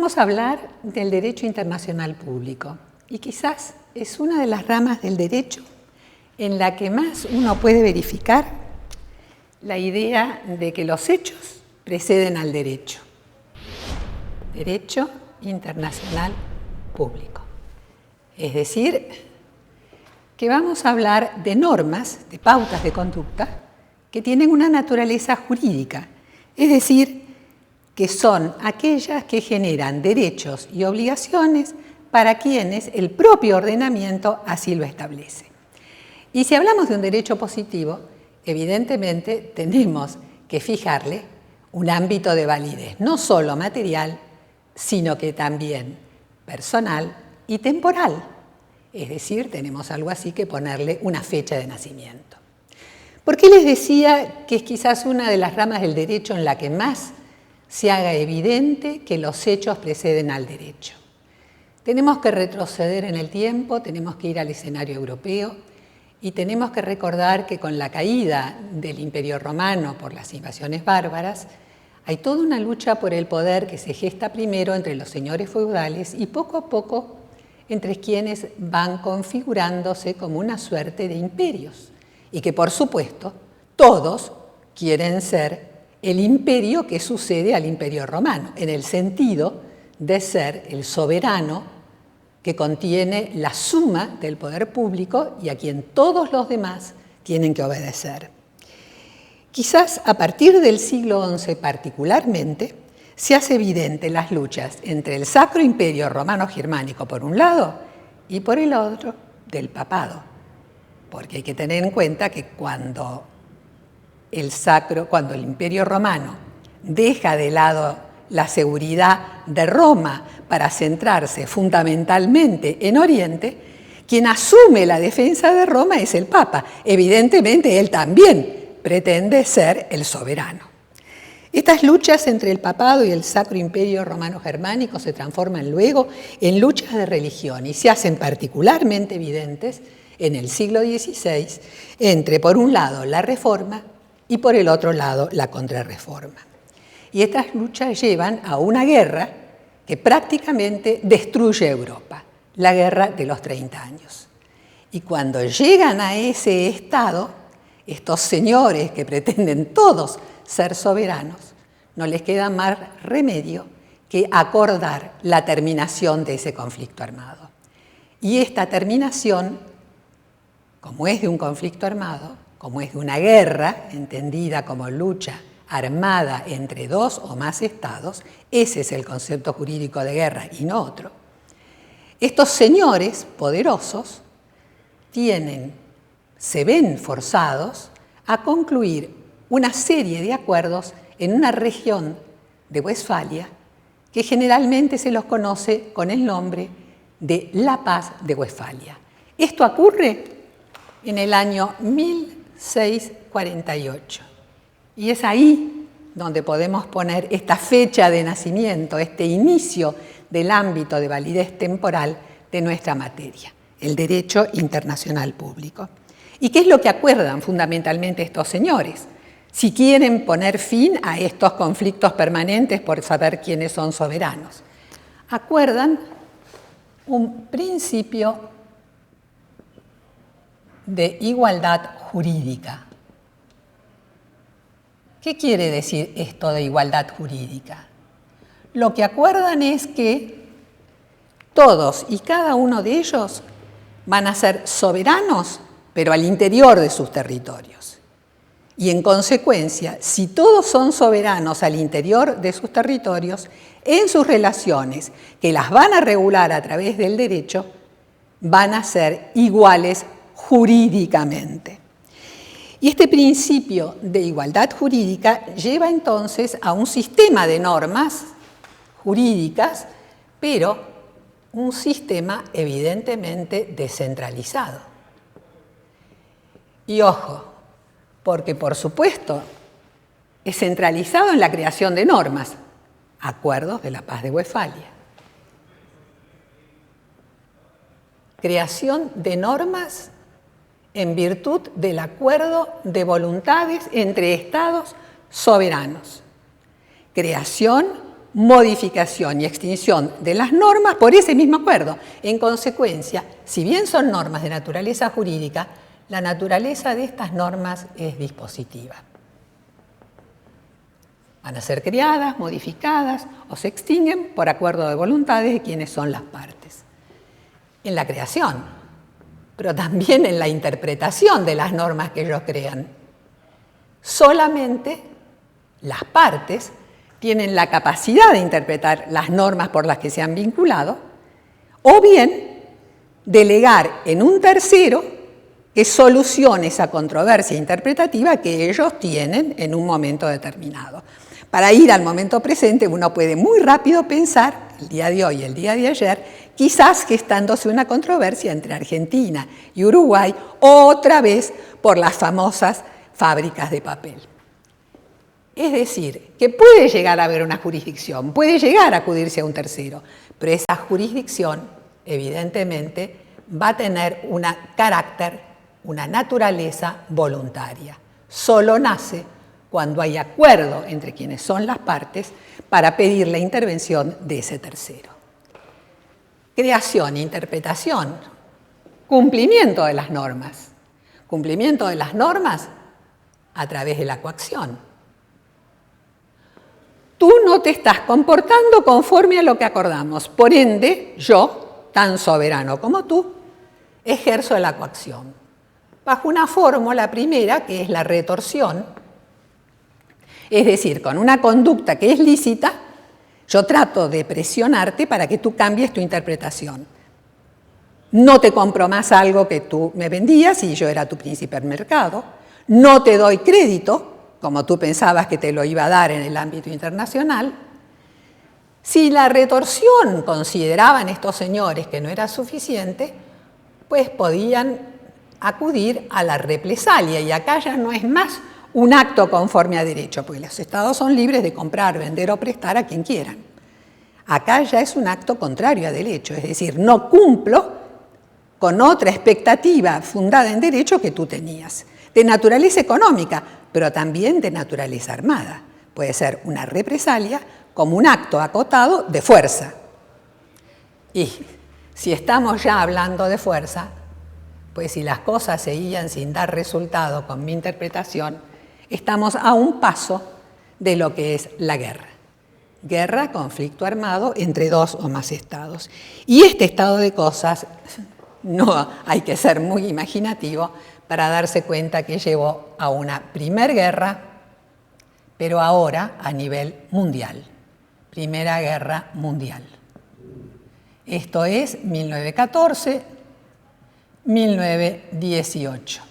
vamos a hablar del derecho internacional público y quizás es una de las ramas del derecho en la que más uno puede verificar la idea de que los hechos preceden al derecho. Derecho internacional público. Es decir, que vamos a hablar de normas, de pautas de conducta que tienen una naturaleza jurídica, es decir, que son aquellas que generan derechos y obligaciones para quienes el propio ordenamiento así lo establece. Y si hablamos de un derecho positivo, evidentemente tenemos que fijarle un ámbito de validez, no solo material, sino que también personal y temporal. Es decir, tenemos algo así que ponerle una fecha de nacimiento. ¿Por qué les decía que es quizás una de las ramas del derecho en la que más se haga evidente que los hechos preceden al derecho? Tenemos que retroceder en el tiempo, tenemos que ir al escenario europeo y tenemos que recordar que con la caída del Imperio Romano por las invasiones bárbaras, hay toda una lucha por el poder que se gesta primero entre los señores feudales y poco a poco entre quienes van configurándose como una suerte de imperios y que, por supuesto, todos quieren ser el imperio que sucede al Imperio Romano, en el sentido de ser el soberano que contiene la suma del poder público y a quien todos los demás tienen que obedecer. Quizás a partir del siglo XI particularmente, se hace evidente las luchas entre el Sacro Imperio Romano-Germánico por un lado y por el otro del papado. Porque hay que tener en cuenta que cuando el Imperio Romano deja de lado la seguridad de Roma para centrarse fundamentalmente en Oriente, quien asume la defensa de Roma es el Papa. Evidentemente, él también pretende ser el soberano. Estas luchas entre el papado y el Sacro Imperio Romano-Germánico se transforman luego en luchas de religión y se hacen particularmente evidentes en el siglo XVI entre, por un lado, la Reforma y, por el otro lado, la Contrarreforma. Y estas luchas llevan a una guerra que prácticamente destruye Europa, la Guerra de los 30 años. Y cuando llegan a ese estado, estos señores que pretenden todos ser soberanos, no les queda más remedio que acordar la terminación de ese conflicto armado. Y esta terminación, como es de un conflicto armado, como es de una guerra, entendida como lucha armada entre dos o más estados, ese es el concepto jurídico de guerra y no otro. Estos señores poderosos se ven forzados a concluir una serie de acuerdos en una región de Westfalia que generalmente se los conoce con el nombre de la Paz de Westfalia. Esto ocurre en el año 1648 y es ahí donde podemos poner esta fecha de nacimiento, este inicio del ámbito de validez temporal de nuestra materia, el derecho internacional público. ¿Y qué es lo que acuerdan fundamentalmente estos señores? Si quieren poner fin a estos conflictos permanentes por saber quiénes son soberanos, acuerdan un principio de igualdad jurídica. ¿Qué quiere decir esto de igualdad jurídica? Lo que acuerdan es que todos y cada uno de ellos van a ser soberanos, pero al interior de sus territorios. Y en consecuencia, si todos son soberanos al interior de sus territorios, en sus relaciones, que las van a regular a través del derecho, van a ser iguales jurídicamente. Y este principio de igualdad jurídica lleva entonces a un sistema de normas jurídicas, pero un sistema evidentemente descentralizado. Y ojo, porque por supuesto es centralizado en la creación de normas, acuerdos de la Paz de Westfalia. Creación de normas en virtud del acuerdo de voluntades entre estados soberanos. Creación modificación y extinción de las normas por ese mismo acuerdo. En consecuencia, si bien son normas de naturaleza jurídica, la naturaleza de estas normas es dispositiva. Van a ser creadas, modificadas o se extinguen por acuerdo de voluntades de quienes son las partes. En la creación, pero también en la interpretación de las normas que ellos crean. Solamente las partes tienen la capacidad de interpretar las normas por las que se han vinculado, o bien delegar en un tercero que solucione esa controversia interpretativa que ellos tienen en un momento determinado. Para ir al momento presente, uno puede muy rápido pensar, el día de hoy y el día de ayer, quizás gestándose una controversia entre Argentina y Uruguay, otra vez por las famosas fábricas de papel. Es decir, que puede llegar a haber una jurisdicción, puede llegar a acudirse a un tercero, pero esa jurisdicción, evidentemente, va a tener un carácter, una naturaleza voluntaria. Solo nace cuando hay acuerdo entre quienes son las partes para pedir la intervención de ese tercero. Creación, interpretación, cumplimiento de las normas. Cumplimiento de las normas a través de la coacción. Tú no te estás comportando conforme a lo que acordamos. Por ende, yo, tan soberano como tú, ejerzo la coacción. Bajo una fórmula primera, que es la retorsión, es decir, con una conducta que es lícita, yo trato de presionarte para que tú cambies tu interpretación. No te compro más algo que tú me vendías y yo era tu príncipe en mercado. No te doy crédito, como tú pensabas que te lo iba a dar en el ámbito internacional. Si la retorsión consideraban estos señores que no era suficiente, pues podían acudir a la represalia, y acá ya no es más un acto conforme a derecho, porque los estados son libres de comprar, vender o prestar a quien quieran. Acá ya es un acto contrario a derecho, es decir, no cumplo con otra expectativa fundada en derecho que tú tenías, de naturaleza económica, pero también de naturaleza armada. Puede ser una represalia como un acto acotado de fuerza. Y si estamos ya hablando de fuerza, pues si las cosas seguían sin dar resultado con mi interpretación, estamos a un paso de lo que es la guerra. Guerra, conflicto armado entre dos o más estados. Y este estado de cosas, no hay que ser muy imaginativo para darse cuenta que llevó a una primer guerra, pero ahora a nivel mundial. Primera Guerra Mundial. Esto es 1914, 1918.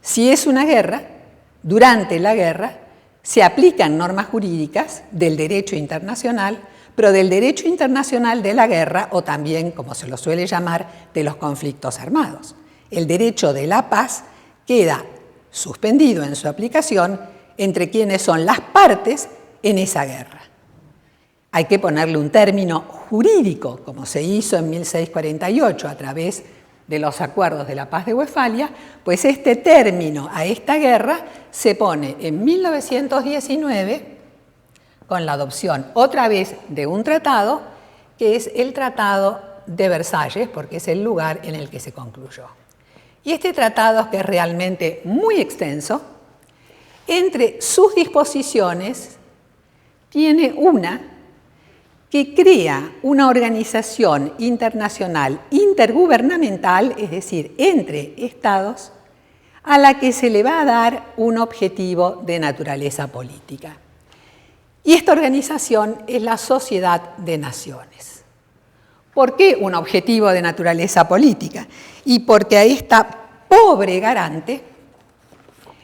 Si es una guerra, durante la guerra se aplican normas jurídicas del derecho internacional, pero del derecho internacional de la guerra, o también, como se lo suele llamar, de los conflictos armados. El derecho de la paz queda suspendido en su aplicación entre quienes son las partes en esa guerra. Hay que ponerle un término jurídico, como se hizo en 1648 a través de los acuerdos de la paz de Westfalia, pues este término a esta guerra se pone en 1919 con la adopción otra vez de un tratado, que es el Tratado de Versalles, porque es el lugar en el que se concluyó. Y este tratado, que es realmente muy extenso, entre sus disposiciones tiene una que crea una organización internacional intergubernamental, es decir, entre estados, a la que se le va a dar un objetivo de naturaleza política. Y esta organización es la Sociedad de Naciones. ¿Por qué un objetivo de naturaleza política? Y porque a esta pobre garante,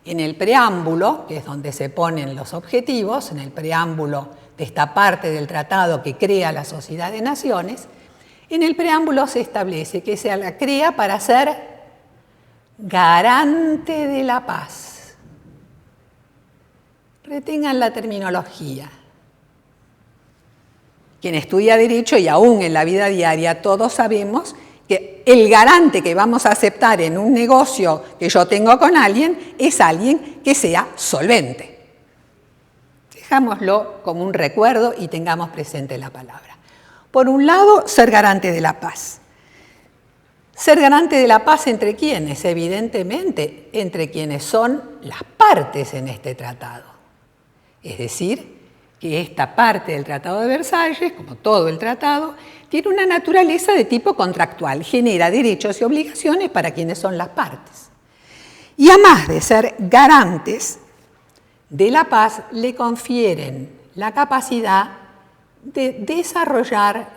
en el preámbulo, que es donde se ponen los objetivos, en el preámbulo de esta parte del tratado que crea la Sociedad de Naciones, en el preámbulo se establece que se la crea para ser garante de la paz. Retengan la terminología. Quien estudia Derecho y aún en la vida diaria, todos sabemos que el garante que vamos a aceptar en un negocio que yo tengo con alguien es alguien que sea solvente. Dejámoslo como un recuerdo y tengamos presente la palabra. Por un lado, ser garante de la paz. Ser garante de la paz ¿entre quiénes? Evidentemente, entre quienes son las partes en este tratado. Es decir, que esta parte del Tratado de Versalles, como todo el tratado, tiene una naturaleza de tipo contractual, genera derechos y obligaciones para quienes son las partes. Y además de ser garantes de la paz, le confieren la capacidad de desarrollar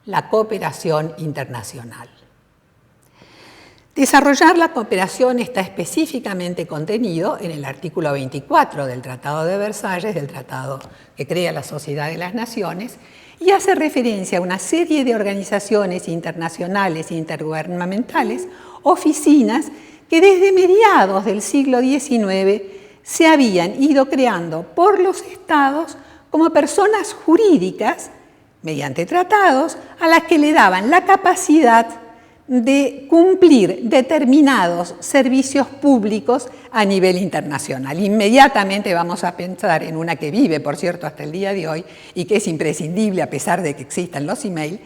la cooperación internacional. Desarrollar la cooperación está específicamente contenido en el artículo 24 del Tratado de Versalles, del tratado que crea la Sociedad de las Naciones, y hace referencia a una serie de organizaciones internacionales e intergubernamentales, oficinas que desde mediados del siglo XIX se habían ido creando por los estados como personas jurídicas, mediante tratados, a las que le daban la capacidad de cumplir determinados servicios públicos a nivel internacional. Inmediatamente vamos a pensar en una que vive, por cierto, hasta el día de hoy y que es imprescindible a pesar de que existan los emails,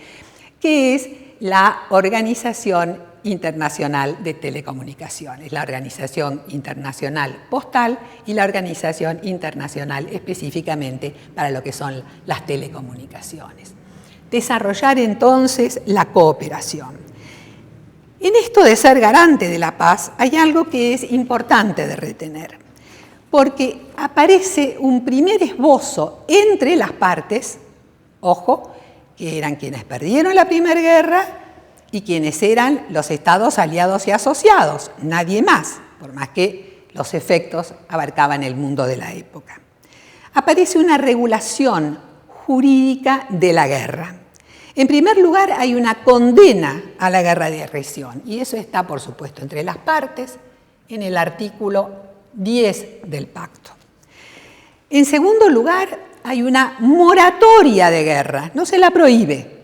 que es la Organización Internacional de Telecomunicaciones, la Organización Internacional Postal y la Organización Internacional específicamente para lo que son las telecomunicaciones. Desarrollar entonces la cooperación. En esto de ser garante de la paz hay algo que es importante de retener, porque aparece un primer esbozo entre las partes, ojo, que eran quienes perdieron la Primera Guerra y quienes eran los estados aliados y asociados, nadie más, por más que los efectos abarcaban el mundo de la época. Aparece una regulación jurídica de la guerra. En primer lugar, hay una condena a la guerra de agresión, y eso está, por supuesto, entre las partes en el artículo 10 del pacto. En segundo lugar, hay una moratoria de guerra, no se la prohíbe,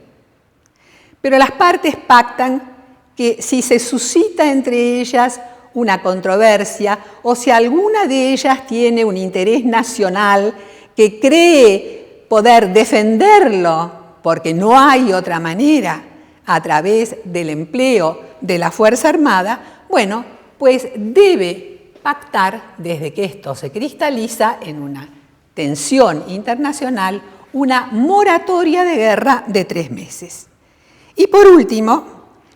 pero las partes pactan que si se suscita entre ellas una controversia o si alguna de ellas tiene un interés nacional que cree poder defenderlo, porque no hay otra manera a través del empleo de la Fuerza Armada, bueno, pues debe pactar, desde que esto se cristaliza en una tensión internacional, una moratoria de guerra de 3 meses. Y por último,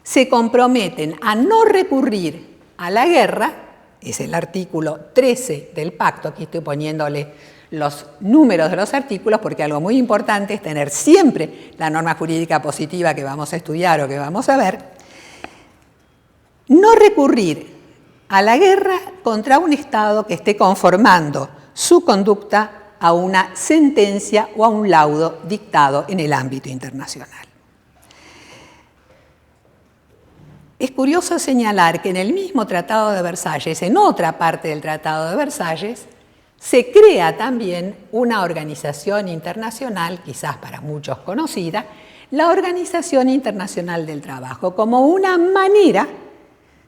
se comprometen a no recurrir a la guerra, es el artículo 13 del pacto, aquí estoy poniéndole los números de los artículos, porque algo muy importante es tener siempre la norma jurídica positiva que vamos a estudiar o que vamos a ver, no recurrir a la guerra contra un Estado que esté conformando su conducta a una sentencia o a un laudo dictado en el ámbito internacional. Es curioso señalar que en el mismo Tratado de Versalles, en otra parte del Tratado de Versalles, se crea también una organización internacional, quizás para muchos conocida, la Organización Internacional del Trabajo, como una manera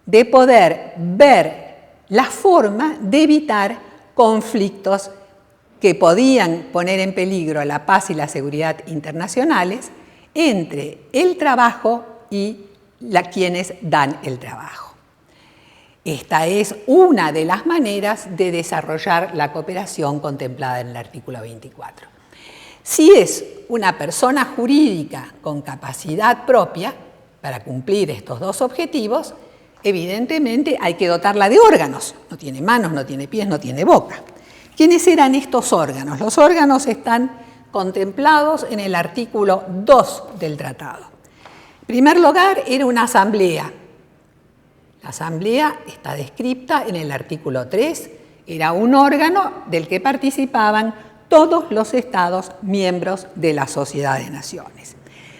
de poder ver la forma de evitar conflictos que podían poner en peligro la paz y la seguridad internacionales entre el trabajo y quienes dan el trabajo. Esta es una de las maneras de desarrollar la cooperación contemplada en el artículo 24. Si es una persona jurídica con capacidad propia para cumplir estos dos objetivos, evidentemente hay que dotarla de órganos. No tiene manos, no tiene pies, no tiene boca. ¿Quiénes eran estos órganos? Los órganos están contemplados en el artículo 2 del tratado. En primer lugar, era una asamblea. La asamblea está descrita en el artículo 3, era un órgano del que participaban todos los estados miembros de la Sociedad de Naciones.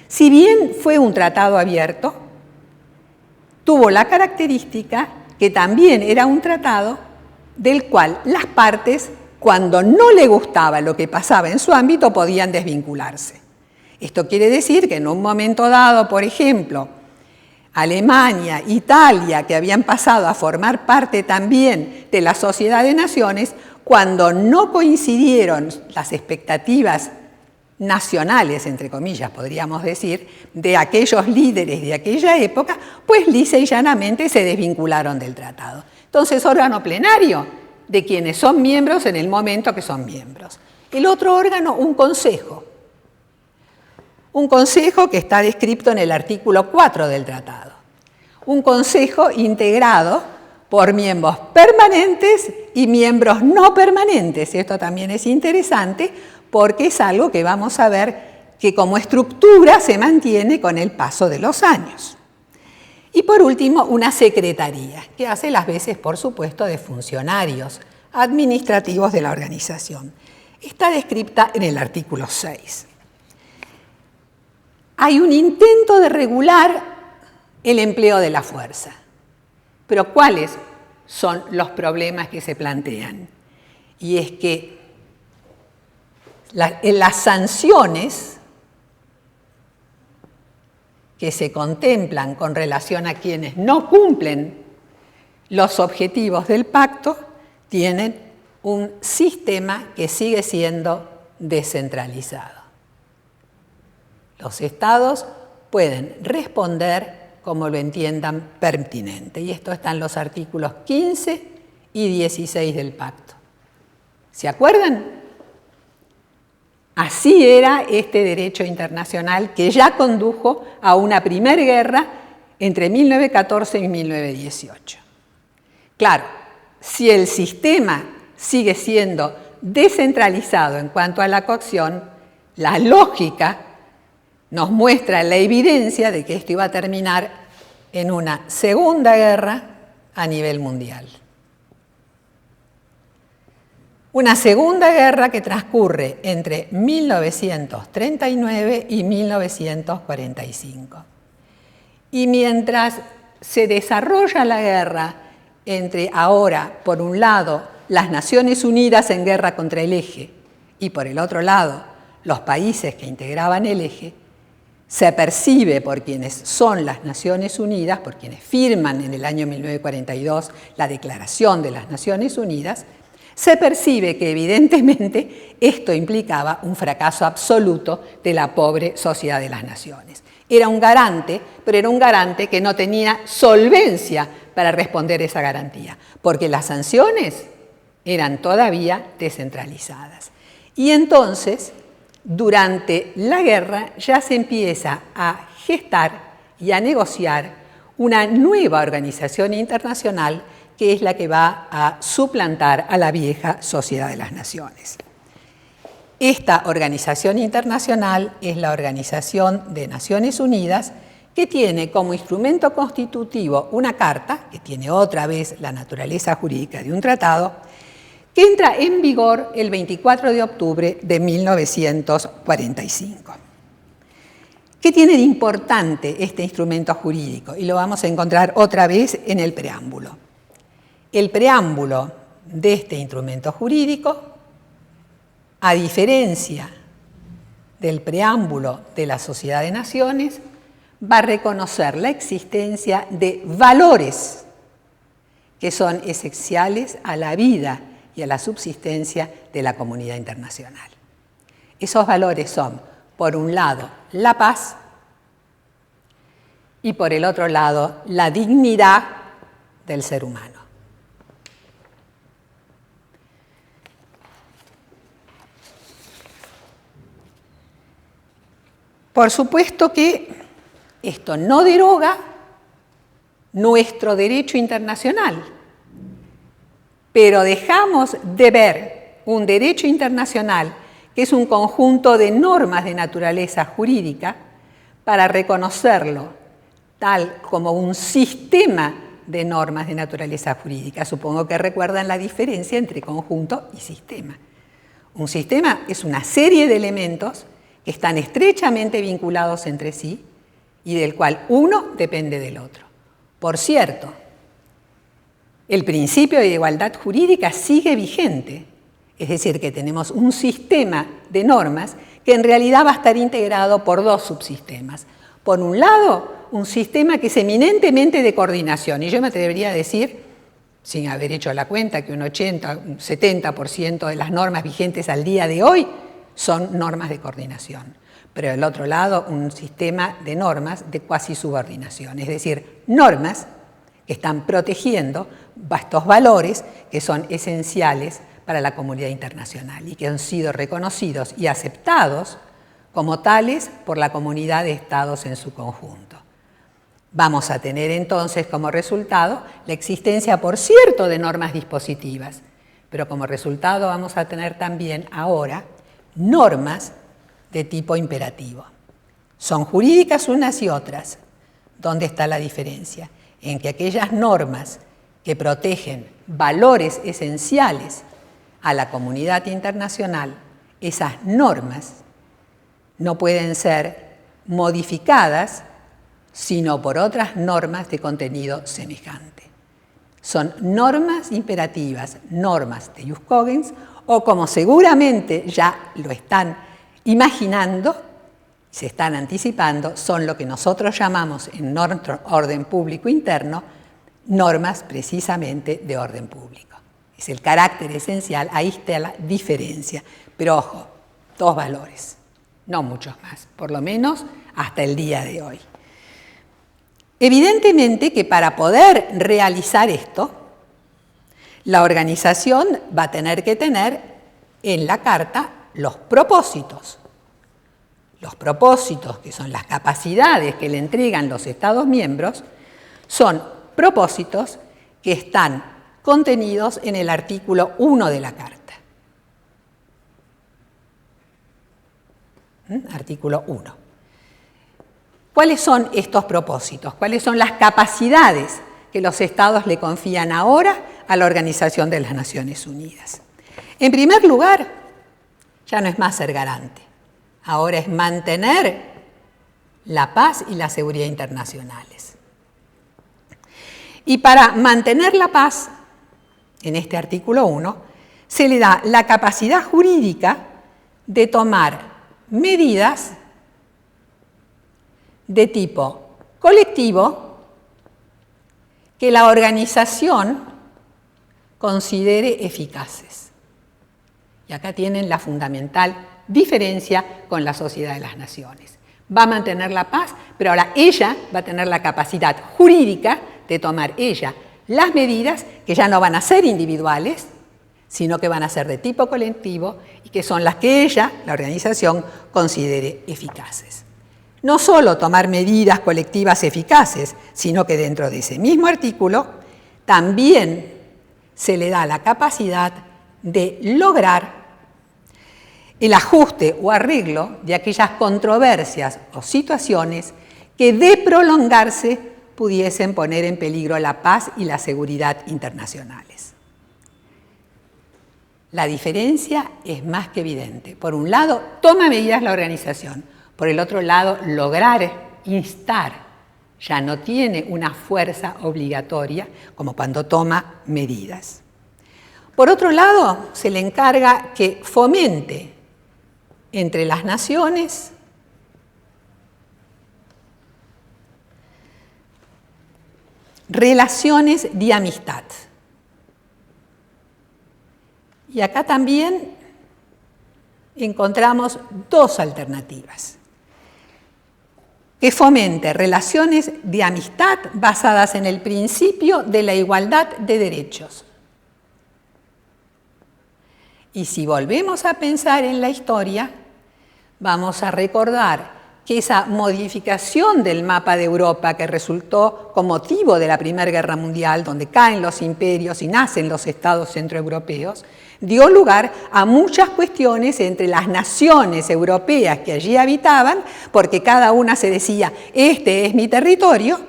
Si bien fue un tratado abierto, tuvo la característica que también era un tratado del cual las partes, cuando no le gustaba lo que pasaba en su ámbito, podían desvincularse. Esto quiere decir que en un momento dado, por ejemplo, Alemania, Italia, que habían pasado a formar parte también de la Sociedad de Naciones, cuando no coincidieron las expectativas nacionales, entre comillas, podríamos decir, de aquellos líderes de aquella época, pues lisa y llanamente se desvincularon del tratado. Entonces, órgano plenario de quienes son miembros en el momento que son miembros. El otro órgano, un consejo. Un consejo que está descrito en el artículo 4 del tratado. Un consejo integrado por miembros permanentes y miembros no permanentes. Esto también es interesante porque es algo que vamos a ver que como estructura se mantiene con el paso de los años. Y por último, una secretaría, que hace las veces, por supuesto, de funcionarios administrativos de la organización. Está descrita en el artículo 6. Hay un intento de regular el empleo de la fuerza. Pero ¿cuáles son los problemas que se plantean? Y es que las sanciones que se contemplan con relación a quienes no cumplen los objetivos del pacto tienen un sistema que sigue siendo descentralizado. Los estados pueden responder como lo entiendan pertinente. Y esto está en los artículos 15 y 16 del pacto. ¿Se acuerdan? Así era este derecho internacional que ya condujo a una primera guerra entre 1914 y 1918. Claro, si el sistema sigue siendo descentralizado en cuanto a la coacción, la lógica nos muestra la evidencia de que esto iba a terminar en una segunda guerra a nivel mundial. Una segunda guerra que transcurre entre 1939 y 1945. Y mientras se desarrolla la guerra entre ahora, por un lado, las Naciones Unidas en guerra contra el eje y por el otro lado, los países que integraban el eje, se percibe por quienes son las Naciones Unidas, por quienes firman en el año 1942 la Declaración de las Naciones Unidas, se percibe que evidentemente esto implicaba un fracaso absoluto de la pobre sociedad de las naciones. Era un garante, pero era un garante que no tenía solvencia para responder esa garantía, porque las sanciones eran todavía descentralizadas. Y entonces, durante la guerra ya se empieza a gestar y a negociar una nueva organización internacional que es la que va a suplantar a la vieja Sociedad de las Naciones. Esta organización internacional es la Organización de Naciones Unidas, que tiene como instrumento constitutivo una carta, que tiene otra vez la naturaleza jurídica de un tratado, que entra en vigor el 24 de octubre de 1945. ¿Qué tiene de importante este instrumento jurídico? Y lo vamos a encontrar otra vez en el preámbulo. El preámbulo de este instrumento jurídico, a diferencia del preámbulo de la Sociedad de Naciones, va a reconocer la existencia de valores que son esenciales a la vida y a la subsistencia de la comunidad internacional. Esos valores son, por un lado, la paz y por el otro lado, la dignidad del ser humano. Por supuesto que esto no deroga nuestro derecho internacional, pero dejamos de ver un derecho internacional que es un conjunto de normas de naturaleza jurídica para reconocerlo tal como un sistema de normas de naturaleza jurídica. Supongo que recuerdan la diferencia entre conjunto y sistema. Un sistema es una serie de elementos que están estrechamente vinculados entre sí y del cual uno depende del otro. Por cierto, el principio de igualdad jurídica sigue vigente, es decir, que tenemos un sistema de normas que en realidad va a estar integrado por dos subsistemas. Por un lado, un sistema que es eminentemente de coordinación, y yo me atrevería a decir sin haber hecho la cuenta que un 80, un 70% de las normas vigentes al día de hoy son normas de coordinación. Pero del otro lado, un sistema de normas de cuasi subordinación, es decir, normas que están protegiendo estos valores que son esenciales para la comunidad internacional y que han sido reconocidos y aceptados como tales por la comunidad de estados en su conjunto. Vamos a tener entonces como resultado la existencia, por cierto, de normas dispositivas, pero como resultado vamos a tener también ahora normas de tipo imperativo. Son jurídicas unas y otras. ¿Dónde está la diferencia? En que aquellas normas que protegen valores esenciales a la comunidad internacional, esas normas no pueden ser modificadas sino por otras normas de contenido semejante. Son normas imperativas, normas de ius cogens, o como seguramente ya lo están imaginando, se están anticipando, son lo que nosotros llamamos en nuestro orden público interno, normas precisamente de orden público. Es el carácter esencial, ahí está la diferencia. Pero ojo, 2 valores, no muchos más, por lo menos hasta el día de hoy. Evidentemente que para poder realizar esto, la organización va a tener que tener en la Carta los propósitos. Los propósitos, que son las capacidades que le entregan los Estados miembros, son propósitos que están contenidos en el artículo 1 de la Carta. Artículo 1. ¿Cuáles son estos propósitos? ¿Cuáles son las capacidades que los Estados le confían ahora a la Organización de las Naciones Unidas? En primer lugar, ya no es más ser garante, ahora es mantener la paz y la seguridad internacionales. Y para mantener la paz, en este artículo 1, se le da la capacidad jurídica de tomar medidas de tipo colectivo que la organización considere eficaces. Y acá tienen la fundamental diferencia con la Sociedad de las Naciones. Va a mantener la paz, pero ahora ella va a tener la capacidad jurídica de tomar ella las medidas que ya no van a ser individuales, sino que van a ser de tipo colectivo y que son las que ella, la organización, considere eficaces. No solo tomar medidas colectivas eficaces, sino que dentro de ese mismo artículo también se le da la capacidad de lograr el ajuste o arreglo de aquellas controversias o situaciones que de prolongarse pudiesen poner en peligro la paz y la seguridad internacionales. La diferencia es más que evidente. Por un lado, toma medidas la organización. Por el otro lado, lograr instar ya no tiene una fuerza obligatoria como cuando toma medidas. Por otro lado, se le encarga que fomente entre las naciones relaciones de amistad. Y acá también encontramos 2 alternativas. Que fomente relaciones de amistad basadas en el principio de la igualdad de derechos. Y si volvemos a pensar en la historia, vamos a recordar que esa modificación del mapa de Europa que resultó con motivo de la Primera Guerra Mundial, donde caen los imperios y nacen los estados centroeuropeos, dio lugar a muchas cuestiones entre las naciones europeas que allí habitaban, porque cada una se decía, este es mi territorio,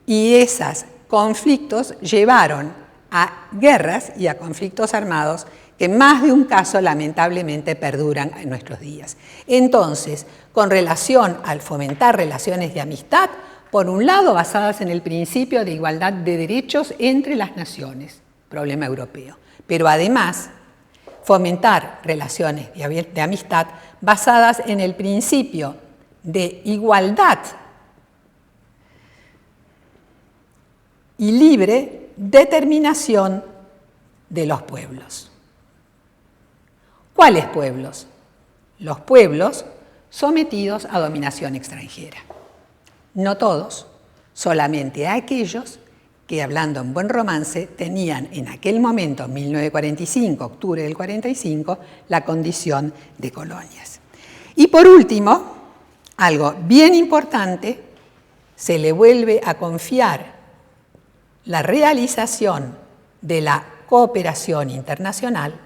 y esos conflictos llevaron a guerras y a conflictos armados que en más de un caso lamentablemente perduran en nuestros días. Entonces, con relación al fomentar relaciones de amistad, por un lado basadas en el principio de igualdad de derechos entre las naciones, problema europeo, pero además fomentar relaciones de amistad basadas en el principio de igualdad y libre determinación de los pueblos. ¿Cuáles pueblos? Los pueblos sometidos a dominación extranjera. No todos, solamente aquellos que, hablando en buen romance, tenían en aquel momento, 1945, octubre del 45, la condición de colonias. Y por último, algo bien importante, se le vuelve a confiar la realización de la cooperación internacional.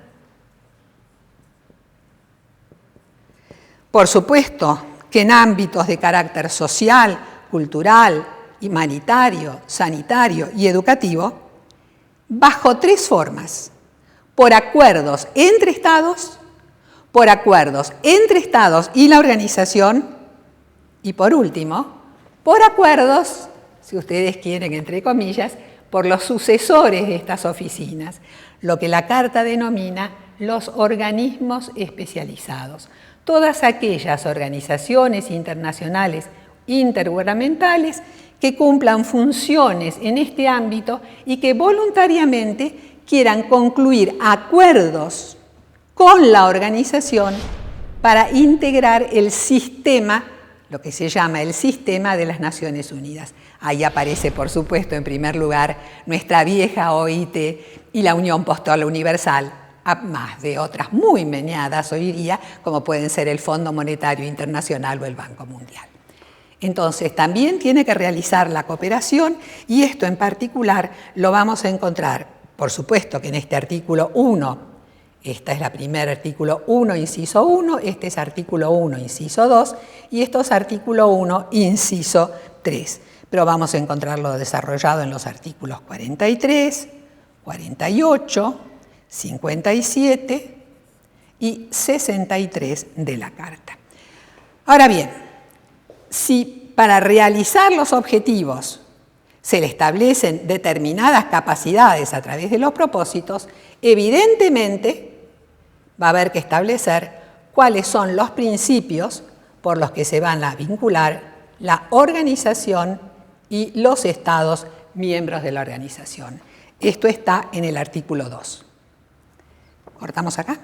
Por supuesto que en ámbitos de carácter social, cultural, humanitario, sanitario y educativo, bajo tres formas: por acuerdos entre Estados, por acuerdos entre Estados y la organización, y por último, por acuerdos, si ustedes quieren, entre comillas, por los sucesores de estas oficinas, lo que la Carta denomina los organismos especializados. Todas aquellas organizaciones internacionales intergubernamentales que cumplan funciones en este ámbito y que voluntariamente quieran concluir acuerdos con la organización para integrar el sistema, lo que se llama el sistema de las Naciones Unidas. Ahí aparece, por supuesto, en primer lugar, nuestra vieja OIT y la Unión Postal Universal, más de otras muy meneadas hoy día, como pueden ser el Fondo Monetario Internacional o el Banco Mundial. Entonces, también tiene que realizar la cooperación, y esto en particular lo vamos a encontrar, por supuesto, que en este artículo 1, este es el primer artículo 1, inciso 1, este es artículo 1, inciso 2, y esto es artículo 1, inciso 3. Pero vamos a encontrarlo desarrollado en los artículos 43, 48, 57 y 63 de la Carta. Ahora bien, si para realizar los objetivos se le establecen determinadas capacidades a través de los propósitos, evidentemente va a haber que establecer cuáles son los principios por los que se van a vincular la organización y los estados miembros de la organización. Esto está en el artículo 2. ¿Cortamos acá?